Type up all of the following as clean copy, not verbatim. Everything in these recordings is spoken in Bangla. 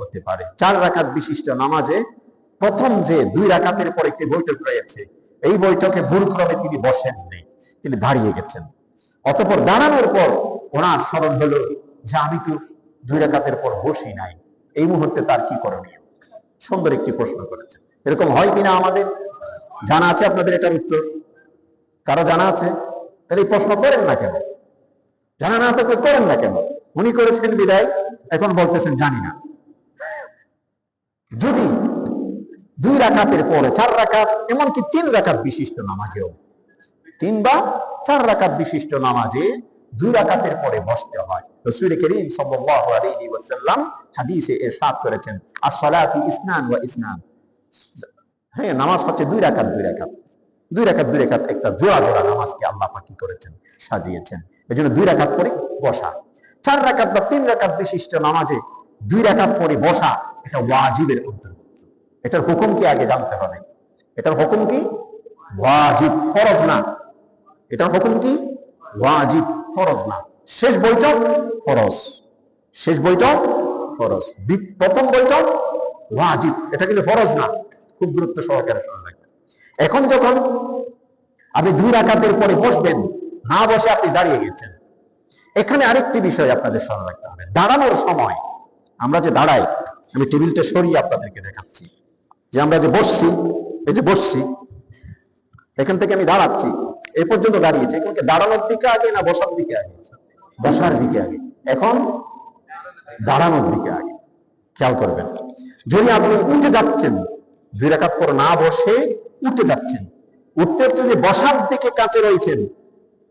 হতে পারে। 4 রাকাত বিশিষ্ট নামাজে প্রথম যে 2 রাকাতের পর একটি বৈঠক রয়েছে, এই বৈঠকে ভুলক্রমে তিনি বসেন নেই, তিনি দাঁড়িয়ে গেছেন। অতঃপর দাঁড়ানোর পর ওনার স্মরণ হলো যে আমি তো 2 রাকাতের পর বসি নাই, এই মুহূর্তে তার কি করণীয়? সুন্দর একটি প্রশ্ন করেছেন। এরকম হয় কিনা আমাদের জানা আছে? আপনাদের এটার উত্তর কারো জানা আছে? তাহলে এই প্রশ্ন করেন না কেন? জানা না থাকলে করেন না কেন? উনি করেছেন বিদায় এখন বলতেছেন জানি না। যদি 2 রাকাতের পরে 4 রাকাত, এমনকি 3 রাকাত বিশিষ্ট নামাজেও, 3 বা 4 রাকাত বিশিষ্ট নামাজে 2 রাকাতের পরে বসতে হয়। রাসূল করিম সাল্লাল্লাহু আলাইহি ওয়াসাল্লাম হাদিসে ইরশাদ করেছেন, as-salatu isnan wa isnan, হ্যাঁ, নামাজ হচ্ছে 2 রাকাত 2 রাকাত 2 রাকাত 2 রাকাত, একটা জোড়া জোড়া নামাজকে আল্লাহ পাক কি করেছেন? সাজিয়েছেন। এজন্য 2 রাকাত পরে বসা। 4 রাকাত বা 3 রাকাত বিশিষ্ট নামাজে 2 রাকাত পরে বসা, এটা ওয়াজিবের অন্তর্ভুক্ত। এটার হুকুম কি আগে জানতে হবে? এটার হুকুম কি? ওয়াজিব, ফরজ না। এটার হুকুম কি? ওয়াজিব, ফরজ না। শেষ বৈঠক ফরজ, শেষ বৈঠক ফরজ, প্রথম বৈঠক ওয়াজিব, এটা কিন্তু ফরজ না। খুব গুরুত্ব সহকারে শোনা লাগবে। এখন যখন আপনি 2 রাকাতের পরে বসবেন, না বসে আপনি দাঁড়িয়ে গেছেন, এখানে আরেকটি বিষয় আপনাদের স্মরণ রাখতে হবে। দাঁড়ানোর সময় আমরা যে দাঁড়াই, আমি টেবিলটা সরিয়ে আপনাদেরকে দেখাচ্ছি, যে আমরা যে বসছি, এই যে বসছি, এখান থেকে আমি দাঁড়াচ্ছি, এই পর্যন্ত দাঁড়িয়েছি, এখন কি দাঁড়ানোর দিকে আগে না বসার দিকে আগে? বসার দিকে আগে। এখন দাঁড়ানোর দিকে আগে। খেয়াল করবেন, যদি আপনি উঠে যাচ্ছেন, 2 রাকাত পর না বসে উঠে যাচ্ছেন, উঠতে যদি বসার দিকে কাছে রয়েছেন,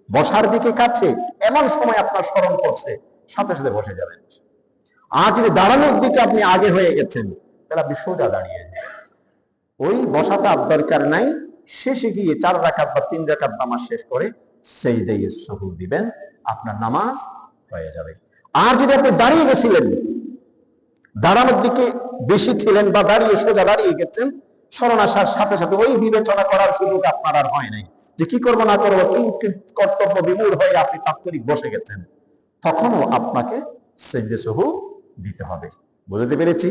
বসার দিকে কাছে, এমন সময় আপনার স্মরণ করছে, সাথে সাথে বসে যাবেন। আর যদি দাঁড়ানোর দিকে আপনি আগে হয়ে গেছেন, তাহলে আপনি সোজা দাঁড়িয়ে যাবেন। ওই বসাটা আর দরকার নাই। শেষে গিয়ে 4 রাকাত বা 3 রাকাত নামাজ শেষ করে সেজদায়ে সুহু দিবেন, আপনার নামাজ হয়ে যাবে। আর যদি আপনি দাঁড়িয়ে গেছিলেন, দাঁড়ানোর দিকে বেশি ছিলেন বা দাঁড়িয়ে সোজা দাঁড়িয়ে গেছেন, স্মরণ আসার সাথে সাথে ওই বিবেচনা করার সুযোগ আপনার আর হয় নাই যে কি করবো না করবো, কি কর্তব্য বিমূঢ় হয়ে আপনি তাৎক্ষণিক বসে গেছেন, তখনও আপনাকে সেজদে সুহু দিতে হবে। বুঝতে পেরেছি?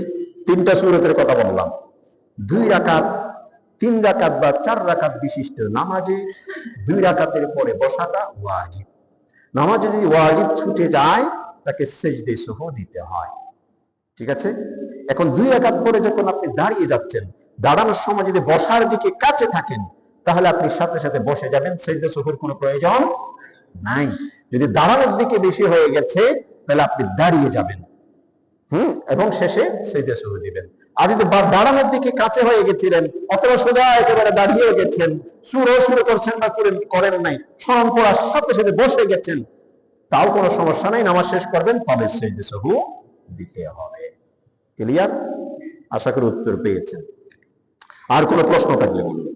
3টা সূরতের কথা বললাম। 2 রাকাত, 3 রাকাত বা 4 রাকাত বিশিষ্ট নামাজে 2 রাকাতের পরে বসাটা ওয়াজিব। নামাজে যদি ওয়াজিব ছুটে যায়, তাকে সেজদে সুহু দিতে হয়। ঠিক আছে? এখন 2 রাকাত পরে যখন আপনি দাঁড়িয়ে যাচ্ছেন, দাঁড়ানোর সময় যদি বসার দিকে কাছে থাকেন, তাহলে আপনি সাথে সাথে বসে যাবেন, সেজদে সুহুর কোনো প্রয়োজন নাই। যদি দাঁড়ানোর দিকে বেশি হয়ে গেছে, তাহলে আপনি দাঁড়িয়ে যাবেন, এবং শেষে সেজদে সুহু দিবেন। আর যদি দাঁড়ানোর দিকে কাছে হয়ে গেছিলেন, অথবা সোজা একেবারে দাঁড়িয়ে গেছেন, শুরু করছেন বা করেন নাই, স্মরণ করার সাথে সাথে বসে গেছেন, তাও কোনো সমস্যা নাই, নামাজ শেষ করবেন, তবে সেজদে সুহু দিতে হবে। ক্লিয়ার? আশা করি উত্তর পেয়েছেন। আর কোনো প্রশ্ন থাকলে বলুন।